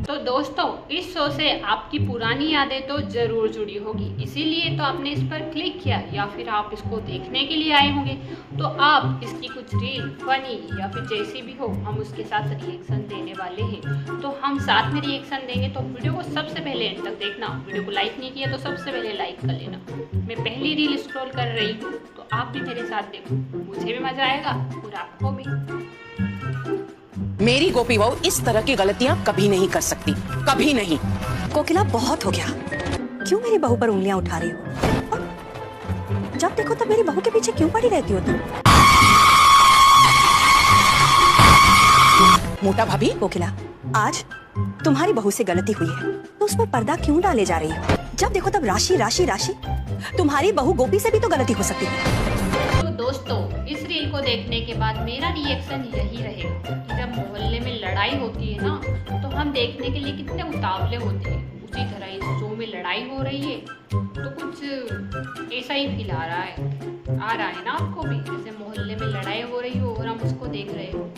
तो दोस्तों, इस शो से आपकी पुरानी यादें तो जरूर जुड़ी होगी, इसीलिए तो आपने इस पर क्लिक किया, या फिर आप इसको देखने के लिए आए होंगे। तो आप इसकी कुछ रील, फनी या फिर जैसी भी हो, हम उसके साथ रिएक्शन देने वाले हैं। तो हम साथ में रिएक्शन देंगे, तो वीडियो को सबसे पहले एंड तक देखना। वीडियो को लाइक नहीं किया तो सबसे पहले लाइक कर लेना। मैं पहली रील स्क्रॉल कर रही हूँ, तो आप भी मेरे साथ देखो, मुझे भी मजा आएगा और आपको भी। मेरी गोपी बहू इस तरह की गलतियां कभी नहीं कर सकती, कभी नहीं। कोकिला, बहुत हो गया। क्यों मेरी बहू पर उंगलियां उठा रही हो? और जब देखो तब मेरी बहू के पीछे क्यों पड़ी रहती हो तुम? मोटा भाभी। कोकिला, आज तुम्हारी बहू से गलती हुई है, तो उस पर पर्दा क्यों डाले जा रही हो? जब देखो तब राशि राशि राशि। तुम्हारी बहू गोपी से भी तो गलती हो सकती है। तो दोस्तों, इस रील को देखने के बाद मेरा रिएक्शन यही रहेगा कि जब मोहल्ले में लड़ाई होती है ना, तो हम देखने के लिए कितने उतावले होते हैं। उसी तरह इस शो में लड़ाई हो रही है, तो कुछ ऐसा ही फील आ रहा है ना आपको भी, जैसे मोहल्ले में लड़ाई हो रही हो और हम उसको देख रहे हो।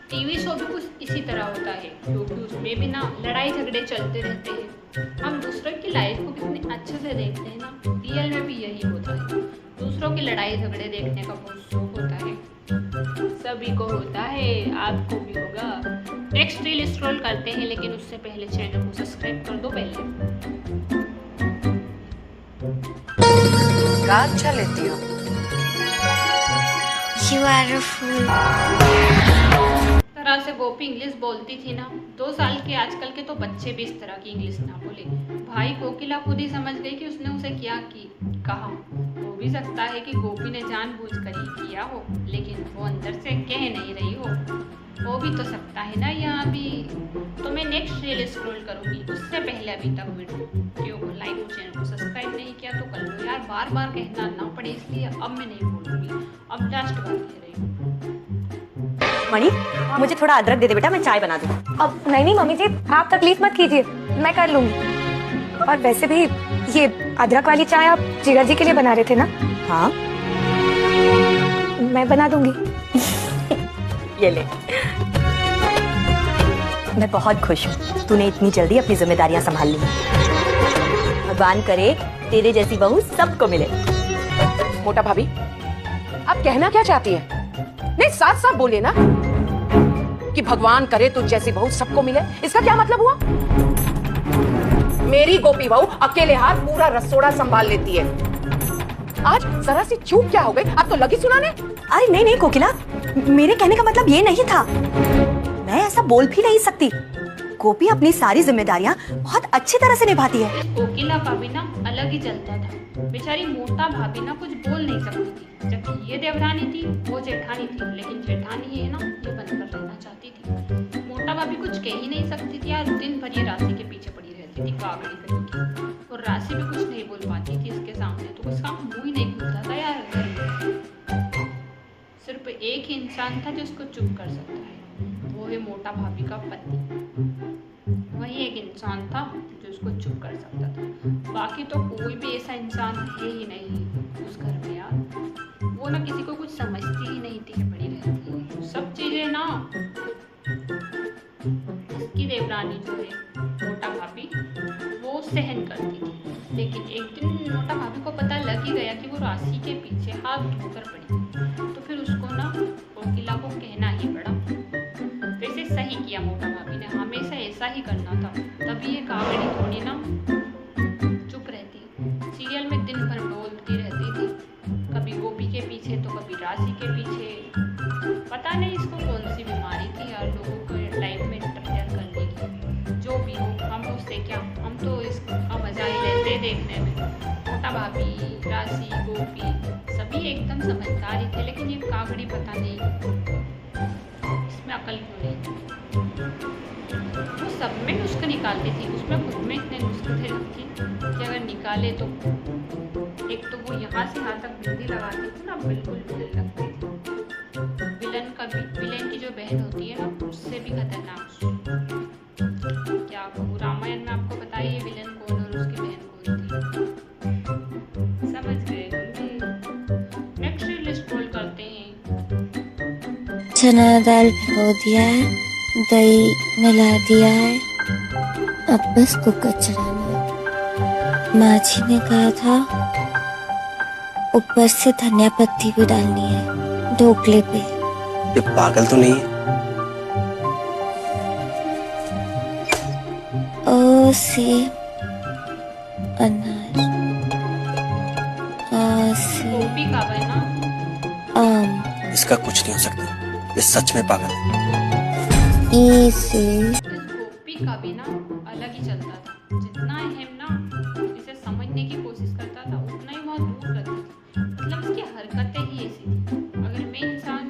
टीवी शो भी कुछ इसी तरह होता है, क्योंकि उसमें भी ना लड़ाई झगड़े चलते रहते हैं। हम दूसरों की लाइफ को कितने अच्छे से देखते हैं ना, रियल में भी यही होता है। दूसरों की लड़ाई झगड़े देखने का बहुत शौक होता है, सभी को होता है, आपको भी होगा। नेक्स्ट रील स्क्रॉल करते हैं, लेकिन उससे पहले चैनल को सब्सक्राइब कर दो पहले। अच्छा लेती हो। You are a fool. तरह से गोपी इंग्लिश बोलती थी ना, 2 साल के आजकल के तो बच्चे भी इस तरह की इंग्लिश ना बोले। भाई कोकिला खुद ही समझ गई कि उसने उसे क्या कहा। हो भी सकता है कि गोपी ने जानबूझकर ही किया हो, लेकिन वो अंदर से कह नहीं रही हो भी तो सकता है ना यहाँ भी। तो मैं नेक्स्ट रील स्क्रॉल करूँगी, उससे पहले अभी तक वीडियो को लाइक और चैनल को सब्सक्राइब नहीं किया तो कर लो यार, बार बार कहना ना पड़े, इसलिए अब मैं नहीं बोलूँगी, अब लास्ट बार कह रही हूँ। मणि, मुझे थोड़ा अदरक दे दे बेटा, मैं चाय बना दूँ। अब नहीं मम्मी जी, आप तकलीफ मत कीजिए, मैं कर लूंगी। और वैसे भी ये अदरक वाली चाय आप जिगर जी के लिए बना रहे थे ना? हाँ, मैं बना दूंगी। ये ले। मैं बहुत खुश हूँ, तूने इतनी जल्दी अपनी जिम्मेदारियां संभाल ली। भगवान करे तेरे जैसी बहू सबको मिले। मोटा भाभी, आप कहना क्या चाहती हैं? नहीं, साफ साफ बोलिए ना कि भगवान करे तुझ जैसी बहू सबको मिले। इसका क्या मतलब हुआ? मेरी गोपी बहू अकेले हाथ पूरा रसोड़ा संभाल लेती है। आज जरा सी चूक क्या हो गई? आप तो लगी सुनाने। अरे नहीं नहीं कोकिला, मेरे कहने का मतलब ये नहीं था। मैं ऐसा बोल भी नहीं सकती। गोपी अपनी सारी जिम्मेदारियां बहुत अच्छी तरह से निभाती है। कोकिला भाभी ना अलग ही चलता था, बेचारी मोटा भाभी ना कुछ बोल नहीं सकती थी। जबकि ये देवरानी थी, वो जेठानी थी, लेकिन जेठानी है ना, ये बनकर रहना चाहती थी। मोटा भाभी कुछ कह ही नहीं सकती थी यार, दिन भर ये राशि के पीछे पड़ी रहती थी कागड़ी करके, और राशि भी कुछ नहीं बोल पाती थी इसके सामने, तो उसका मुंह ही नहीं खुलता था यार। सिर्फ एक ही इंसान था जो उसको चुप कर सकता है, वो है मोटा भाभी का पति। वही एक इंसान था जो उसको चुप कर सकता था, बाकी तो कोई भी ऐसा इंसान है ही नहीं उस घर में यार। वो ना किसी को कुछ समझती ही नहीं थी, बड़ी रहती है सब चीजें ना। इसकी देवरानी जो है मोटा भाभी, वो सहन करती थी, लेकिन एक दिन मोटा भाभी को पता लग ही गया कि वो राशि के पीछे हाथ धोकर पड़ी, तो फिर उसको ना कोकिला को कहना ही पड़ा। वैसे सही किया मोटा भाभी ने, हमेशा ऐसा ही करना था, तभी ये कागड़ी थोड़ी ना चुप रहती। सीरियल में दिन भर बोलती रहती थी, कभी गोपी के पीछे तो कभी राशि के पीछे। पता नहीं इसको कौन सी बीमारी थी यार, लोगों को लाइफ में इंटरफेयर करने की। जो भी हो, हम उससे क्या, हम तो इसका मजा ही लेते देखने में। मोटा भाभी, राशि, गोपी सभी एकदम समझदार ही थे, लेकिन ये कागड़ी पता नहीं इसमें अकल क्यों नहीं थी। वो सब में नुस्खे निकालती थी, उसमें खुद में इतने नुस्खे थे कि अगर निकाले तो एक तो वो यहाँ से यहाँ तक बिंदी लगाती थी ना, बिल्कुल विलन लगती थी। विलन की जो बहन होती है ना, उससे भी खतरनाक। क्या कहूँ, रामायण में आपको पता है ये विलन कौन और उसकी बहन कौन थी, समझ गए होंगे। नेक्स्ट रील स्क्रॉल करते हैं। चना दाल भिगो दिया है, दही मिला दिया है, अब बस कुकर चढ़ाना है। माँ जी ने कहा था ऊपर से धनिया पत्ती भी डालनी है ढोकले पे। ये पागल तो नहीं है? ओ से अनार, आ से गोपी का बना आम, इसका कुछ नहीं हो सकता, ये सच में पागल है। ई से इस गोपी का भी ना अलग ही चलता था। जितना अहम ना इसे समझने की कोशिश करता था उतना ही बहुत दूर रहती थी। मतलब इसकी हरकतें ही ऐसी थी। अगर मैं इंसान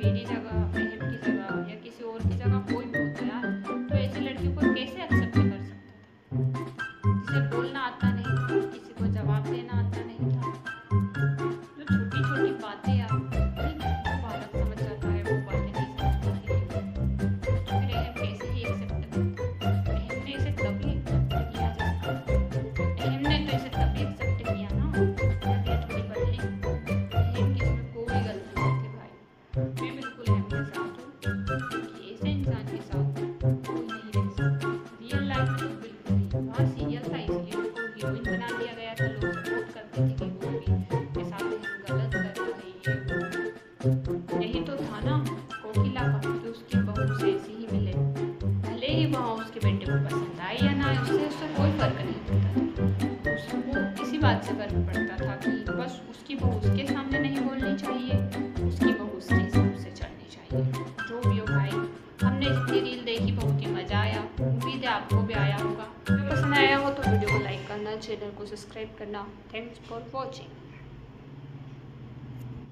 मेरी जगह, अहम की जगह या किसी और की जगह कोई भी होता यार, तो ऐसी लड़की को कैसे एक्सेप्ट कर सकता था? जिसे बोलना आता नहीं था, किसी को जवाब देना आता नहीं था, जो छोटी छोटी बातें यार वो बालक समझ जाता है, वो बातें नहीं समझ पाती। फिर अहम कैसे ही एक्सेप्ट करता? अहम ने इसे तभी एक्सेप्ट किया अहम ने तो इसे तभी एक्सेप्ट किया ना जब ये थोड़ी बदली। अहम की इसमें कोई गलती नहीं थी भाई। मैं बिल्कुल अहम के साथ हूँ कि ऐसे इंसान के साथ कोई नहीं रह सकता। रियल लाइफ में तो बिल्कुल नहीं। वहाँ सीरियल था इसलिए उनको हीरोइन बना दिया गया था। लोग सपोर्ट करते थे कि वो भी के साथ गलत कर रहा है ये वो। यही तो था ना कोकिला का कि उसकी बहू से ऐसी ही मिले, भले ही वहाँ उसके बेटे को पसंद आए या ना आए, उससे कोई फर्क नहीं पड़ता था। उसको इसी बात से फर्क पड़ता था कि बस उसकी बहू उसके सामने नहीं बोलनी चाहिए, उसकी बहू उसके हिसाब से चलनी चाहिए। जो भी हो भाई, हमने इतनी रील देखी, बहुत ही मजा आया। उम्मीद है आपको भी आया होगा। अगर पसंद आया हो तो वीडियो को लाइक करना, चैनल को सब्सक्राइब करना। Thanks for watching.